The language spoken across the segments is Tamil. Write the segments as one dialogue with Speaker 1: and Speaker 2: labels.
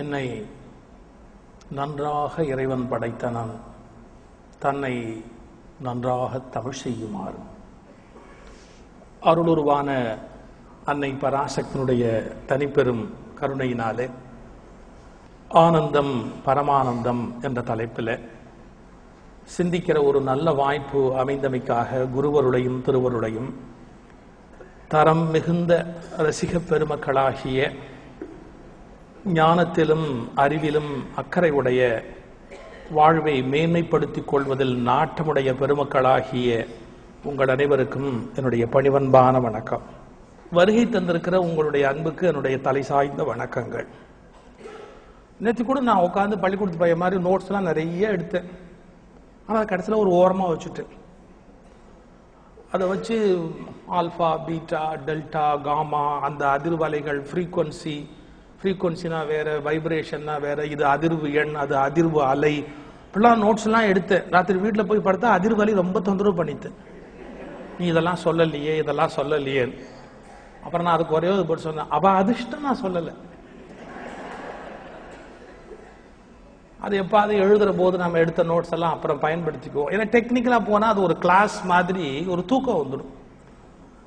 Speaker 1: என்னை நன்றாக இறைவன் படைத்தனன் தன்னை நன்றாக தமிழ் செய்யுமாறு அருளுருவான அன்னை பராசக்தியினுடைய தனிப்பெரும் கருணையினாலே ஆனந்தம் பரமானந்தம் என்ற தலைப்பில் சிந்திக்கிற ஒரு நல்ல வாய்ப்பு அமைந்தமைக்காக குருவருளையும் திருவருளையும் தரம் மிகுந்த ரசிக பெருமக்களாகிய ஞானத்திலும் அறிவிலும் அக்கறை உடைய வாழ்வை மேன்மைப்படுத்திக் கொள்வதில் நாட்டமுடைய பெருமக்களாகிய உங்கள் அனைவருக்கும் என்னுடைய பணிவன்பான வணக்கம். வருகை தந்திருக்கிற உங்களுடைய அன்புக்கு என்னுடைய தலை சாய்ந்த வணக்கங்கள். நேற்று கூட நான் உட்காந்து பள்ளிக்கூடத்து பையன் மாதிரி நோட்ஸ்லாம் நிறைய எடுத்தேன். ஆனால் கடைசியில் ஒரு ஓரமாக வச்சுட்டேன். அதை வச்சு ஆல்ஃபா பீட்டா டெல்டா காமா அந்த அதிர்வலைகள் ஃப்ரீக்வன்சினா வேற, வைப்ரேஷன்னா வேற, இது அதிர்வு எண், அது அதிர்வு அலை, இப்படிலாம் நோட்ஸ்லாம் எடுத்தேன். ராத்திரி வீட்டில் போய் படுத்தா அதிர்வலை ரொம்ப தொந்தரவு பண்ணித்தேன். நீ இதெல்லாம் சொல்லலையே இதெல்லாம் சொல்லலையே. அப்புறம் நான் அதுக்கு ஒரே ஒரு போட்டு சொன்னேன், அவள் அதிர்ஷ்டம் நான் சொல்லலை. அது எப்பாவது எழுதுற போது நம்ம எடுத்த நோட்ஸ் எல்லாம் அப்புறம் பயன்படுத்திக்குவோம். ஏன்னா டெக்னிக்கலா போனா அது ஒரு கிளாஸ் மாதிரி ஒரு தூக்கம் வந்துடும்.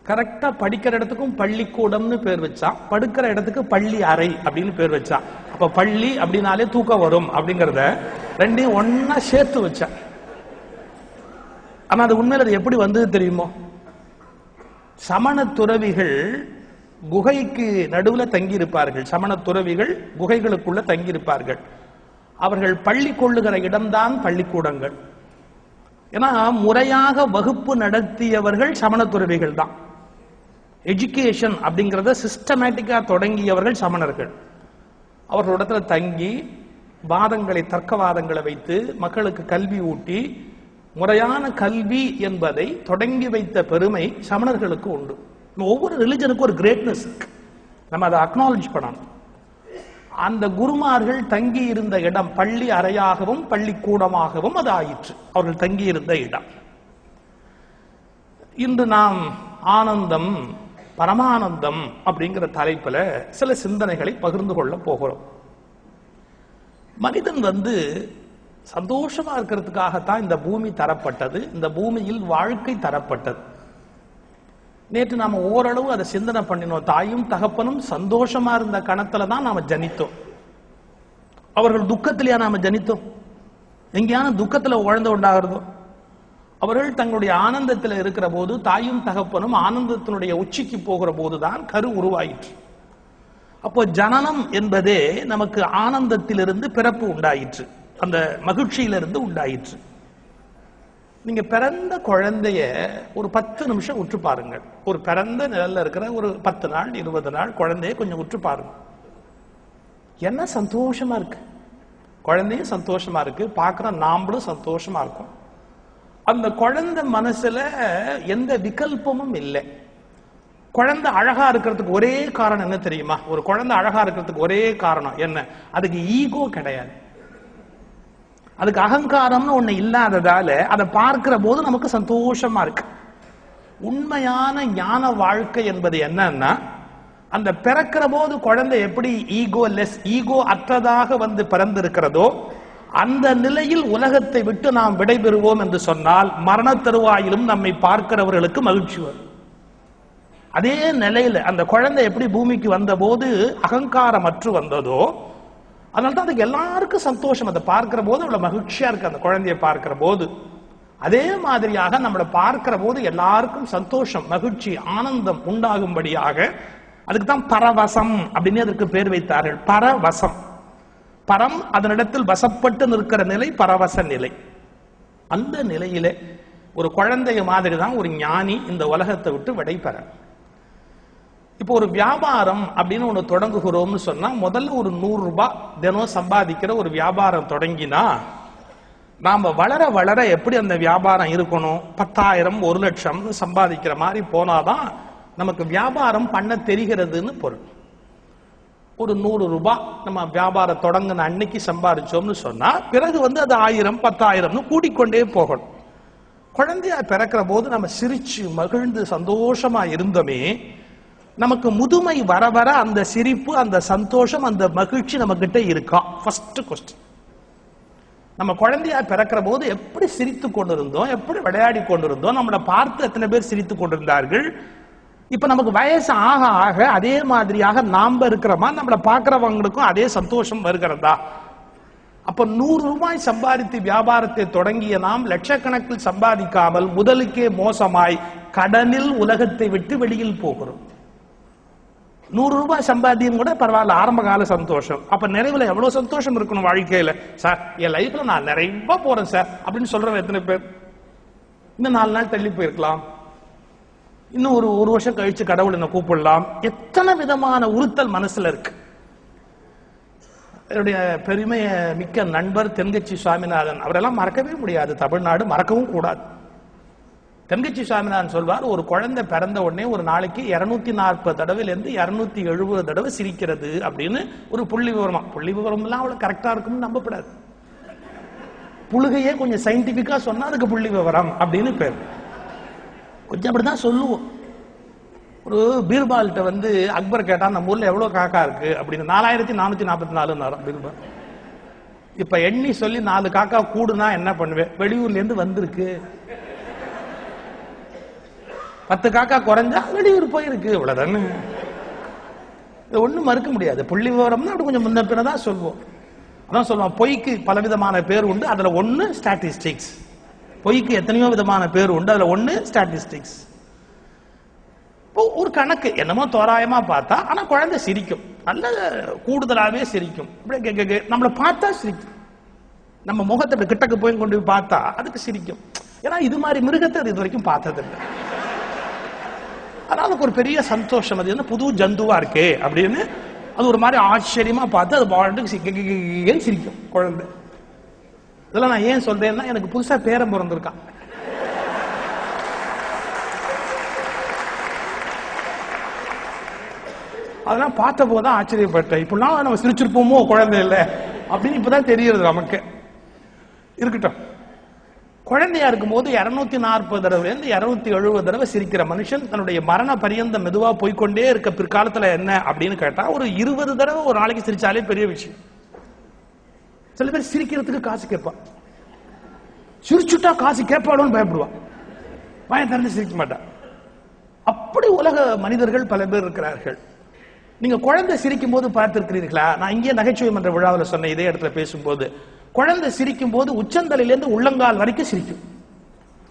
Speaker 1: கரெக்டா படிக்கிற இடத்துக்கும் பள்ளிக்கூடம்னு பேர் வச்சான், படுக்கிற இடத்துக்கு பள்ளி அறை அப்படின்னு பேர் வச்சான். அப்ப பள்ளி அப்படின்னாலே தூக்கம் வரும் அப்படிங்கறத ரெண்டையும் ஒன்னா சேர்த்து வச்சான். ஆனா அது உண்மையில அது எப்படி வந்தது தெரியுமோ? சமண துறவிகள் குகைக்கு நடுவுல தங்கி இருப்பார்கள். சமண துறவிகள் குகைகளுக்குள்ள தங்கி இருப்பார்கள். அவர்கள் பள்ளி கொள்ளுகிற இடம்தான் பள்ளிக்கூடங்கள். ஏன்னா முறையாக வகுப்பு நடத்தியவர்கள் சமண துறவிகள் தான். எஜுகேஷன் அப்படிங்கறத சிஸ்டமேட்டிக்கா தொடங்கியவர்கள் சமணர்கள். அவர்களிடத்துல தங்கி வாதங்களை தர்க்கவாதங்களை வைத்து மக்களுக்கு கல்வி ஊட்டி முறையான கல்வி என்பதை தொடங்கி வைத்த பெருமை சமணர்களுக்கு உண்டு. ஒவ்வொரு ரிலிஜனுக்கும் ஒரு கிரேட்னஸ் இருக்கு, நம்ம அதை அக்னாலஜ் பண்ணணும். அந்த குருமார்கள் தங்கி இருந்த இடம் பள்ளி அறையாகவும் பள்ளிக்கூடமாகவும் அது ஆயிற்று, அவர்கள் தங்கி இருந்த இடம். இன்று நாம் ஆனந்தம் பரமானந்தம் அப்படிங்கிற தலைப்புல சில சிந்தனைகளை பகிர்ந்து கொள்ள போகிறோம். மனிதன் சந்தோஷமா இருக்கிறதுக்காகத்தான் இந்த பூமி தரப்பட்டது, இந்த பூமியில் வாழ்க்கை தரப்பட்டது. நேற்று நாம ஓரளவு அதை சிந்தனை பண்ணினோம். தாயும் தகப்பனும் சந்தோஷமா இருந்த கணத்துல தான் நாம ஜனித்தோம். அவர்கள் துக்கத்திலேயா நாம ஜனித்தோம்? எங்கேயான துக்கத்துல உழந்து உண்டாகிறதோ? அவர்கள் தங்களுடைய ஆனந்தத்தில் இருக்கிற போது, தாயும் தகப்பனும் ஆனந்தத்தினுடைய உச்சிக்கு போகிற போதுதான் கரு உருவாயிற்று. அப்போ ஜனனம் என்பதே நமக்கு ஆனந்தத்திலிருந்து பிறப்பு உண்டாயிற்று, அந்த மகிழ்ச்சியிலிருந்து உண்டாயிற்று. நீங்க பிறந்த குழந்தைய ஒரு 10 நிமிஷம் உற்று பாருங்க. ஒரு பிறந்த நிலையில இருக்கிற ஒரு 10 நாள் 20 நாள் குழந்தைய கொஞ்சம் உற்று பாருங்க. என்ன சந்தோஷமா இருக்கு, குழந்தையும் சந்தோஷமா இருக்கு, பார்க்கிற நாமளும் சந்தோஷமா இருக்கும். அந்த குழந்தை மனசுல எந்த விகல்பமும் இல்லை. குழந்தை அழகா இருக்கிறதுக்கு ஒரே காரணம் என்ன தெரியுமா? ஒரு குழந்தை அழகா இருக்கிறதுக்கு ஒரே காரணம் என்ன? அதுக்கு ஈகோ கிடையாது, அதுக்கு அகங்காரம்னு ஒண்ணு இல்லாததால அதை பார்க்கிற போது நமக்கு சந்தோஷமா இருக்கு. உண்மையான ஞான வாழ்க்கை என்பது என்னன்னா, அந்த பிறக்கிற போது குழந்தை எப்படி ஈகோ அற்றதாக பிறந்திருக்கிறதோ அந்த நிலையில் உலகத்தை விட்டு நாம் விடைபெறுவோம் என்று சொன்னால் மரண தருவாயிலும் நம்மை பார்க்கிறவர்களுக்கு மகிழ்ச்சி வரும். அதே நிலையில அந்த குழந்தை எப்படி பூமிக்கு வந்த போது அகங்காரம் அற்று வந்ததோ அதனால்தான் அதுக்கு எல்லாருக்கும் சந்தோஷம். அதை பார்க்கிற போது அவ்வளவு மகிழ்ச்சியா இருக்கு அந்த குழந்தையை பார்க்கிற போது. அதே மாதிரியாக நம்மளை பார்க்கிற போது எல்லாருக்கும் சந்தோஷம், மகிழ்ச்சி, ஆனந்தம் உண்டாகும்படியாக அதுக்கு தான் பரவசம் அப்படின்னு அதற்கு பேர் வைத்தார்கள். பரவசம், பரம் அதனிடத்தில் வசப்பட்டு நிற்கிற நிலை பரவச நிலை. அந்த நிலையிலே ஒரு குழந்தைய மாதிரி தான் ஒரு ஞானி இந்த உலகத்தை விட்டு விடைபெற. இப்போ ஒரு வியாபாரம் அப்படின்னு ஒண்ணு தொடங்குகிறோம்னு சொன்னா முதல்ல ஒரு 100 ரூபாய் தினம் சம்பாதிக்கிற ஒரு வியாபாரம் தொடங்கினா நாம வளர வளர எப்படி அந்த வியாபாரம் இருக்கணும்? 10,000 1 லட்சம் சம்பாதிக்கிற மாதிரி போனாதான் நமக்கு வியாபாரம் பண்ண தெரிகிறதுன்னு பொருள். ஒரு 100 ரூபாய் நம்ம வியாபாரம் தொடங்கின அன்னைக்கு சம்பாதிச்சோம்னு சொன்னா பிறகு அது 1000 10,000 கூடிக்கொண்டே போகணும். குழந்தையா பிறக்கிற போது நம்ம சிரிச்சு மகிழ்ந்து சந்தோஷமா இருந்தோமே, நமக்கு முதுமை வர வர அந்த சிரிப்பு, அந்த சந்தோஷம், அந்த மகிழ்ச்சி நம்ம கிட்ட இருக்கா? First question. நம்ம குழந்தையா பிறக்கிற போது எப்படி சிரித்து கொண்டிருந்தோம், எப்படி விளையாடி கொண்டிருந்தோம், நம்மளை பார்த்து எத்தனை பேர் சிரித்து கொண்டிருந்தார்கள். இப்ப நமக்கு வயசு ஆக ஆக அதே மாதிரியாக நாம இருக்கிறோமா, நம்மளை பார்க்கிறவங்களுக்கும் அதே சந்தோஷம் வருகிறதா? அப்ப 100 ரூபாய் சம்பாதித்து வியாபாரத்தை தொடங்கிய நாம் லட்சக்கணக்கில் சம்பாதிக்காமல் முதலுக்கே மோசமாய் கடனில் உலகத்தை விட்டு வெளியில் போகிறோம். 100 ரூபாய் சம்பாத்தியம் கூட பரவாயில்ல, ஆரம்ப கால சந்தோஷம். அப்ப நிறைவுல எவ்வளவு சந்தோஷம் இருக்கணும் வாழ்க்கையில. சார் என் லைஃப்ல நான் நிறைய போறேன் சார் அப்படின்னு சொல்றவங்க எத்தனை பேர்? இன்னும் 4 நாள் தள்ளி போயிருக்கலாம், இன்னும் ஒரு வருஷம் கழிச்சு கடவுள் என்ன கூப்பிடலாம். எத்தனை விதமான உறுத்தல் மனசுல இருக்கு. என்னுடைய பெருமைய மிக்க நண்பர் தென்கட்சி சுவாமிநாதன், அவரெல்லாம் மறக்கவே முடியாது, தமிழ்நாடு மறக்கவும் கூடாது. தென்கட்சி சுவாமிநாதன் சொல்வார், ஒரு குழந்தை பிறந்த உடனே ஒரு நாளைக்கு 240 தடவையிலிருந்து 270 தடவை சிரிக்கிறது அப்படின்னு ஒரு புள்ளி விவரமா. புள்ளி விவரம் எல்லாம் அவ்வளவு கரெக்டா இருக்கும்னு நம்பப்படாது. புழுகையே கொஞ்சம் சயின்டிபிக்கா சொன்னா அதுக்கு புள்ளி விவரம் அப்படின்னு பேர். கொஞ்சம் அப்படிதான் சொல்லுவோம். ஒரு பீர்பால்கிட்ட வந்து அக்பர் கேட்டா நம்ம ஊர்ல எவ்வளவு காக்கா இருக்கு அப்படின்னு. 4444 பீர்பால். இப்ப எண்ணி சொல்லி 4 காக்கா கூடுனா என்ன பண்ணுவேன்? வெளியூர்ல இருந்து வந்திருக்கு. 10 காக்கா குறைஞ்சா வெளியூர் போயிருக்கு, இவ்வளவுதானே. இது ஒண்ணும் மறுக்க முடியாது. புள்ளி விவரம்னா அப்படி கொஞ்சம் முன்ன பின்னதான் சொல்லுவோம். அதான் சொல்லுவோம், பொய்க்கு பலவிதமான பேர் உண்டு, அதுல ஒண்ணு ஸ்டாட்டிஸ்டிக்ஸ். பொய்க்கு எத்தனையோ விதமான பேர் உண்டு, அதுல ஒண்ணு ஸ்டாட்டிஸ்டிக்ஸ். ஒரு கணக்கு என்னமோ தோராயமா பார்த்தா, ஆனா குழந்தை சிரிக்கும், நல்ல கூடுதலாவே சிரிக்கும். நம்மளை பார்த்தா சிரிக்கும். நம்ம முகத்தை கிட்டக்கு போய் கொண்டு போய் பார்த்தா அதுக்கு சிரிக்கும். ஏன்னா இது மாதிரி மிருகத்தை அது இது வரைக்கும் பார்த்தது இல்லை. அதனால ஒரு பெரிய சந்தோஷம். அது என்ன புது ஜந்துவா இருக்கே அப்படின்னு அது ஒரு மாதிரி ஆச்சரியமா பார்த்து அது வாழ்ந்துக்கு சிரிக்கும் குழந்தை. இதெல்லாம் நான் ஏன் சொல்றேன்னா, எனக்கு புதுசா பேரன் பிறந்திருக்கான். அதெல்லாம் பார்த்த போதுதான் ஆச்சரியப்பட்டேன். இப்பெல்லாம் நம்ம சிரிச்சிருப்போமோ குழந்தை இல்லை அப்படின்னு இப்பதான் தெரியுது நமக்கு. இருக்கட்டும். குழந்தையா இருக்கும் போது 240 தடவை 270 தடவை சிரிக்கிற மனுஷன் தன்னுடைய மரண பரியந்த மெதுவா போய்கொண்டே இருக்க பிற்காலத்துல என்ன அப்படின்னு கேட்டா, ஒரு 20 தடவை ஒரு நாளைக்கு சிரிச்சாலே பெரிய விஷயம். சில பேர் சிரிக்கிறதுக்கு காசு கேட்பான். சிரிச்சுட்டா காசு கேட்பாளோன்னு பயப்படுவான், வாயை திறந்து சிரிக்க மாட்டான். அப்படி உலக மனிதர்கள் பல பேர் இருக்கிறார்கள். நீங்க குழந்தை சிரிக்கும் போது பார்த்திருக்கிறீர்களா? நான் இங்கே நகைச்சுவை மன்ற விழாவில் சொன்ன இதே இடத்துல பேசும்போது, குழந்தை சிரிக்கும் போது உச்சந்தலையிலிருந்து உள்ளங்கால் வரைக்கும் சிரிக்கும்.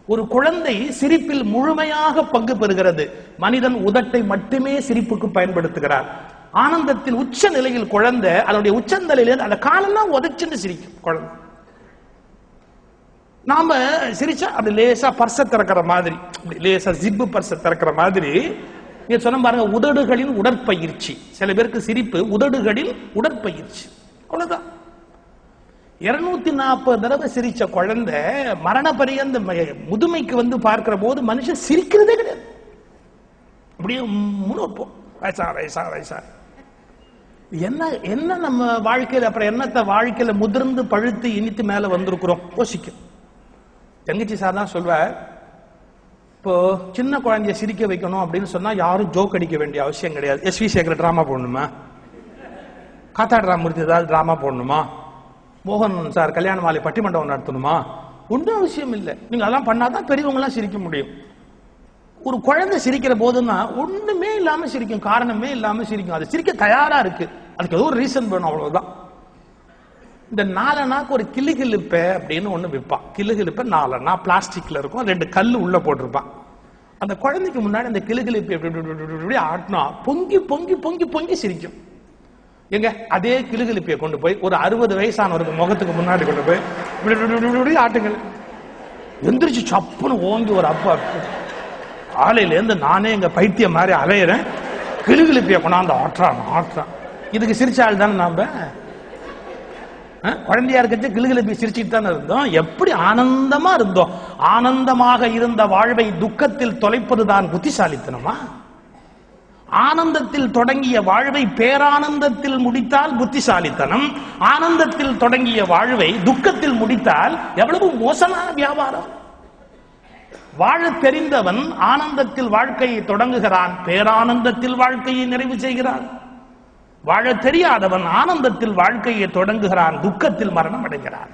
Speaker 1: ஒரு குழந்தை சிரிப்பில் முழுமையாக பங்கு பெறுகிறது. மனிதன் உதட்டை மட்டுமே சிரிப்புக்கு பயன்படுத்துகிறார். ஆனந்தத்தில் உச்ச நிலையில் குழந்தை அதனுடைய உச்சந்தலையிலிருந்து அந்த காலெல்லாம் உதச்சுன்னு சிரிக்கும் குழந்தை. நாம சிரிச்சா அப்படி லேசா பர்ச திறக்கிற மாதிரி, லேசா ஜிப்பு பர்ச திறக்கிற மாதிரி. நீங்க சொன்ன பாருங்க, உதடுகளின் உடற்பயிற்சி. சில பேருக்கு சிரிப்பு உதடுகளின் உடற்பயிற்சி, அவ்வளவுதான். 240 தடவை சிரிச்ச குழந்தை மரண பரியந்த முதுமைக்கு வந்து பார்க்கிற போது மனுஷன் சிரிக்கிறதே கிடையாது. அப்படியே முன்னோப்போம், வயசா வயசா வயசா. என்ன என்ன நம்ம வாழ்க்கையில அப்புறம் என்னத்த வாழ்க்கையில முதிர்ந்து பழுத்து இனித்து மேல வந்திருக்கிறோம் யோசிக்கும். தங்கச்சி சார் தான் சொல்வார், இப்போ சின்ன குழந்தைய சிரிக்க வைக்கணும் அப்படின்னு சொன்னா யாரும் ஜோக் அடிக்க வேண்டிய அவசியம் கிடையாது. எஸ்வி சேகர் டிராமா போடணுமா, காத்தாடு ராமூர்த்தி ஏதாவது டிராமா போடணுமா, மோகன் சார் கல்யாண மாலை பட்டிமண்டபம் நடத்தணுமா, ஒன்றும் அவசியம் இல்லை. நீங்க அதெல்லாம் பண்ணாதான் பெரியவங்க எல்லாம் சிரிக்க முடியும். ஒரு குழந்தை சிரிக்கிற போதுன்னா ஒண்ணுமே இல்லாம சிரிக்கும், காரணமே இல்லாம சிரிக்கும். அது சிரிக்க தயாரா இருக்கு, அதுக்கு ஏதோ ஒரு ரீசன் வேணும், அவ்வளவுதான். இந்த 4 நாக்கு ஒரு கிளுகிழுப்ப அப்படின்னு ஒண்ணு விற்பான். கிளுகிழுப்ப 4 நா பிளாஸ்டிக்ல இருக்கும், 2 கல்லு உள்ள போட்டிருப்பான். அந்த குழந்தைக்கு முன்னாடி அந்த கிளுகிழுப்பி எப்படி ஆட்டினா பொங்கி பொங்கி பொங்கி பொங்கி சிரிக்கும். எங்க அதே கிளுகிழுப்பியை கொண்டு போய் ஒரு 60 வயசானவருக்கு முகத்துக்கு முன்னாடி கொண்டு போய் இப்படி ஆட்டுங்கள், எந்திரிச்சு சப்புன்னு ஓங்கி ஒரு அப்பா. ஆலையில இருந்து நானே எங்க பைத்தியம் மாதிரி அலையிறேன், கிளுகிழுப்பியை கொண்டாந்து ஆட்டுறான் ஆட்டுறான். இதுக்கு சிரிச்சாள் தானே நாம. குழந்தையா இருக்க கிளுகிழுப்பி சிரிச்சுட்டு தானே இருந்தோம். எப்படி ஆனந்தமா இருந்தோம். ஆனந்தமாக இருந்த வாழ்வை துக்கத்தில் தொலைப்பதுதான் புத்திசாலித்தனமா? ஆனந்தத்தில் தொடங்கிய வாழ்வை பேரானந்தத்தில் முடித்தால் புத்திசாலித்தனம். ஆனந்தத்தில் தொடங்கிய வாழ்வை துக்கத்தில் முடித்தால் எவ்வளவு மோசமான வியாபாரம். வாழ தெரிந்தவன் ஆனந்தத்தில் வாழ்க்கையை தொடங்குகிறான், பேரானந்தத்தில் வாழ்க்கையை நிறைவு செய்கிறான். வாழ தெரியாதவன் ஆனந்தத்தில் வாழ்க்கையை தொடங்குகிறான், துக்கத்தில் மரணம் அடைகிறான்.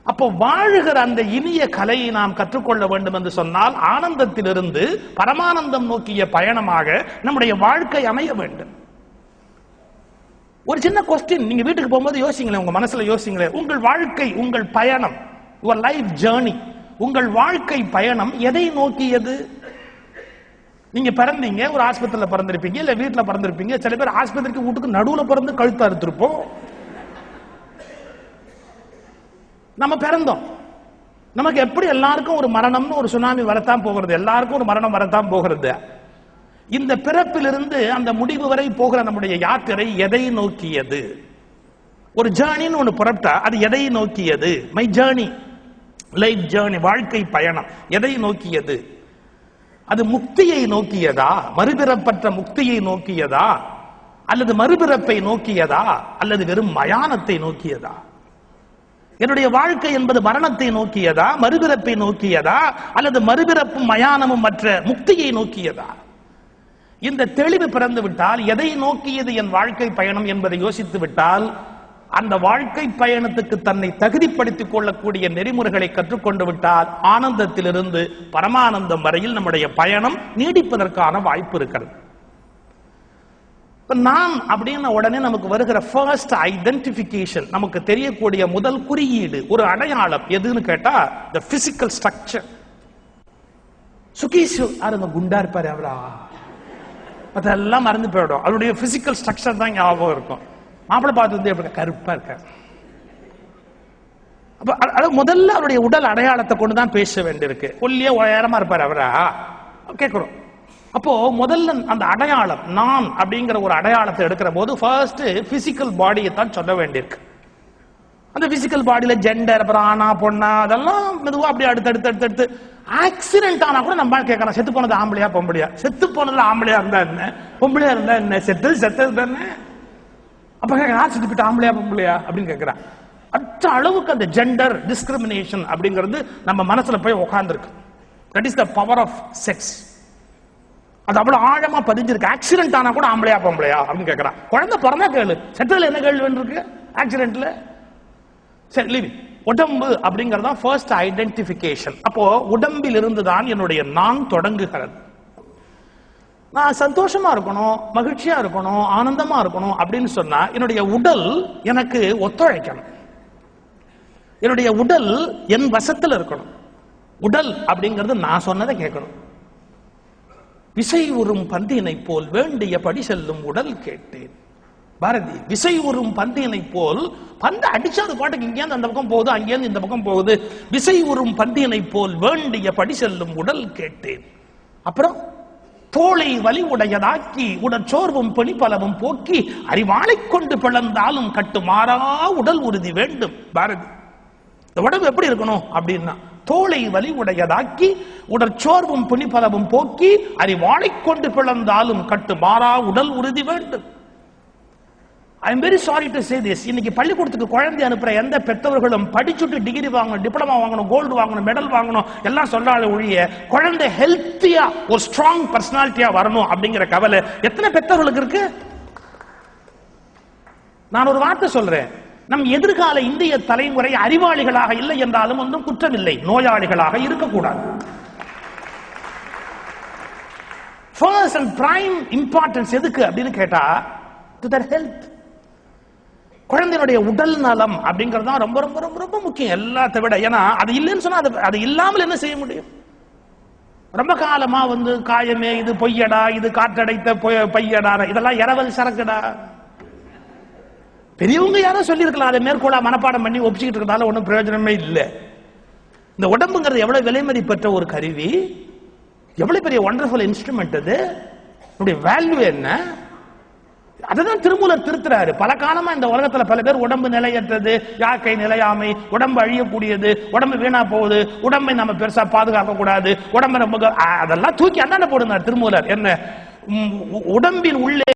Speaker 1: அப்போ வாழுகிற அந்த இனிய கலையை நாம் கற்றுக்கொள்ள வேண்டும் என்று சொன்னால் ஆனந்தத்திலிருந்து பரமானந்தம் நோக்கிய பயணமாக நம்முடைய வாழ்க்கை அமைய வேண்டும். ஒரு சின்ன கொஸ்டின், நீங்க வீட்டுக்கு போகும்போது யோசிங்களேன், உங்க மனசுல யோசிங்களேன், உங்கள் வாழ்க்கை, உங்கள் பயணம், யுவர் லைஃப் ஜேர்னி, உங்கள் வாழ்க்கை பயணம் எதை நோக்கியது? நீங்க பிறந்தீங்க, ஒரு ஆஸ்பத்திரியில பிறந்திருப்பீங்க, இல்ல வீட்டுல பிறந்திருப்பீங்க. சில பேர் ஆஸ்பத்திரிக்கு வீட்டுக்கு நடுவுல பிறந்து கழுத்து அறுத்திருப்போம். நம்ம பிறந்தோம், நமக்கு எப்படி எல்லாருக்கும் ஒரு மரணம்னு ஒரு சுனாமி வரத்தான் போகிறது, எல்லாருக்கும் ஒரு மரணம் வரத்தான் போகிறது. இந்த பிறப்பிலிருந்து அந்த முடிவு வரை போகிற நம்முடைய யாத்திரை எதை நோக்கியது? ஒரு ஜேர்னின்னு ஒன்று புறப்பட்டா அது எதை நோக்கியது? மை ஜேர்னி, லைஃப் ஜேர்னி, வாழ்க்கை பயணம் எதை நோக்கியது? அது முக்தியை நோக்கியதா, மறுபிறப்பற்ற முக்தியை நோக்கியதா, அல்லது மறுபிறப்பை நோக்கியதா, அல்லது வெறும் மயானத்தை நோக்கியதா? என்னுடைய வாழ்க்கை என்பது மரணத்தை நோக்கியதா, மறுபிறப்பை நோக்கியதா, அல்லது மறுபிறப்பும் மயானமும் மற்ற முக்தியை நோக்கியதா? இந்த தெளிவு பிறந்து விட்டால், எதை நோக்கியது என் வாழ்க்கை பயணம் என்பதை யோசித்து விட்டால், அந்த வாழ்க்கை பயணத்துக்கு தன்னை தகுதிப்படுத்திக் கொள்ளக்கூடிய நெறிமுறைகளை கற்றுக்கொண்டு விட்டால் ஆனந்தத்திலிருந்து பரமானந்தம் வரையில் நம்முடைய பயணம் நீடிப்பதற்கான வாய்ப்பு இருக்கிறது. நான் அப்படின்னு உடனே நமக்கு வருகிற ஃபர்ஸ்ட் ஐடென்டிபிகேஷன், நமக்கு தெரியக்கூடிய முதல் குறியீடு, ஒரு அடையாளம் எதுன்னு கேட்டா the physical structure. சுகீஷ் அந்த குண்டா இருப்பாரு, அவரா அதெல்லாம் மறந்து போயிடும். அவருடைய பிசிக்கல் ஸ்ட்ரக்சர் தான் ஞாபகம் இருக்கும். மாப்பிள்ளை பார்த்து வந்து எப்படி கருப்பா இருக்காரு. அப்ப முதல்ல அவருடைய உடல் அடையாளத்தை கொண்டுதான் பேச வேண்டியிருக்கு. ஒல்லியே உயரமா இருப்பாரு அவரா கேட்கிறோம். அப்போ முதல்ல அந்த அடையாளம், நான் அப்படிங்கிற ஒரு அடையாளத்தை எடுக்கிற போது ஃபர்ஸ்ட் பிசிக்கல் பாடியை தான் சொல்ல வேண்டியிருக்கு. அந்த பிசிக்கல் பாடியில ஜெண்டர், அப்புறம் ஆனா பொண்ணா, அதெல்லாம் மெதுவா அப்படி அடுத்தடுத்து ஆக்சிடென்ட் ஆனா கூட நம்ம கேட்கறோம், செத்து போனது ஆம்பளையா பொம்பளையா? செத்து போனதுல ஆம்பளையா இருந்தா என்ன, பொம்பளையா இருந்தா என்ன? செத்தது தானே. அப்ப யார் செத்து போயிட்டு, ஆம்பளையா பொம்பளையா அப்படின்னு கேட்கிறான். அற்ற அளவுக்கு அந்த ஜெண்டர் டிஸ்கிரிமினேஷன் அப்படிங்கிறது நம்ம மனசுல போய் உட்கார்ந்துருக்கு. That is the power of sex. அது அவ்வளவு ஆழமா பதிஞ்சிருக்கு. ஆக்சிடென்ட் ஆனா கூட ஆம்பளையா பொம்பளையா அப்படின்னு கேட்கறான். குழந்தை பிறந்தா கேளு, செத்ததுல என்ன கேள்வி இருக்கு ஆக்சிடென்ட்ல? சரி, லிவிங். உடம்பு அப்படிங்கறதா ஃபர்ஸ்ட் ஐடென்டிபிகேஷன். அப்போ உடம்பில் இருந்துதான் என்னுடைய நான் தொடங்குகிறது. நான் சந்தோஷமா இருக்கணும், மகிழ்ச்சியா இருக்கணும், ஆனந்தமா இருக்கணும் அப்படின்னு சொன்னா என்னுடைய உடல் எனக்கு ஒத்துழைக்கணும். என்னுடைய உடல் என் வசத்துல இருக்கணும். உடல் அப்படிங்கிறது நான் சொன்னதை கேட்கணும். விசை உறும் பந்தியினை போல் வேண்டிய படி செல்லும் உடல் கேட்டேன். பாரதி விசை உறும் பந்தியினை போல், பந்து அடிச்சா அது பாட்டுக்கு இங்கேருந்து அந்த பக்கம் போகுது, அங்கேருந்து இந்த பக்கம் போகுது. விசை உறும் பந்தியினை போல் வேண்டிய படி செல்லும் உடல் கேட்டேன். அப்புறம் தோளை வலி உடையதாக்கி உடற்சோர்வும் பிணிப்பலவும் போக்கி அறிவாளை கொண்டு பிளந்தாலும் கட்டுமாறா உடல் உறுதி வேண்டும். பாரதி இந்த உடம்பு எப்படி இருக்கணும் அப்படின்னா, தோளை வலி உடையதாக்கி உடற்சோர்வும் பிணிப்பலவும் போக்கி அறிவாளை கொண்டு பிளந்தாலும் கட்டுமாறா உடல் உறுதி வேண்டும். I am very sorry to say this. இன்னைக்கு பள்ளிக்கூடத்துக்கு குழந்தை அனுப்புற எந்த பெற்றவர்களும் படிச்சுட்டு டிகிரி வாங்கணும், டிப்ளமா வாங்கணும், கோல்டு வாங்கணும், மெடல் வாங்கணும் எல்லாம் சொல்றாங்க ஒழிய குழந்தை ஹெல்த்தியா ஒரு ஸ்ட்ராங் பர்சனாலிட்டியா வரணும் அப்படிங்கிற கவலை எத்தனை பெற்றவர்களுக்கு இருக்கு? நான் ஒரு வார்த்தை சொல்றேன், நம் எதிர்கால இந்திய தலைமுறை அறிவாளிகளாக இல்லை என்றாலும் ஒன்றும் குற்றமில்லை, நோயாளிகளாக இருக்கக்கூடாது. ஃபர்ஸ்ட் அண்ட் பிரைம் இம்பார்ட்டன்ஸ் எதுக்கு அப்படின்னு கேட்டா, டு தர் ஹெல்த். குழந்தையுடைய உடல் நலம் அப்படிங்கிறது தான் ரொம்ப ரொம்ப ரொம்ப ரொம்ப முக்கியம் எல்லாத்தை விட. ஏன்னா அது இல்லைன்னு சொன்னா அது இல்லாமல் என்ன செய்ய முடியும்? ரொம்ப காலமா வந்து காயமே, இது பொய்யடா, இது காற்றடைத்த பையடா, இதெல்லாம் இரவல் சரக்குடா. பெரியவங்க யாரும் சொல்லியிருக்கலாம், அதை மேற்கொள்ள மனப்பாடம் பண்ணி ஒப்பிச்சுக்கிட்டு இருக்கிறதால ஒன்றும் பிரயோஜனமே இல்லை. இந்த உடம்புங்கிறது எவ்வளவு விலைமதி பெற்ற ஒரு கருவி, எவ்வளவு பெரிய ஒண்டர்ஃபுல் இன்ஸ்ட்ருமெண்ட். அது வேல்யூ என்ன? அதுதான் திருமூலர் திருத்துறாரு. பல காலமா இந்த உலகத்துல பல பேர் உடம்பு நிலையற்றது, யாக்கை நிலையாமை, உடம்பு அழியக்கூடியது, உடம்பு வீணா போகுது, உடம்பை நம்ம பெருசா பாதுகாக்க கூடாது, உடம்பை நம்ம அதெல்லாம் தூக்கி அண்ணாண்ட போடுங்க திருமூலர். என்ன உடம்பின் உள்ளே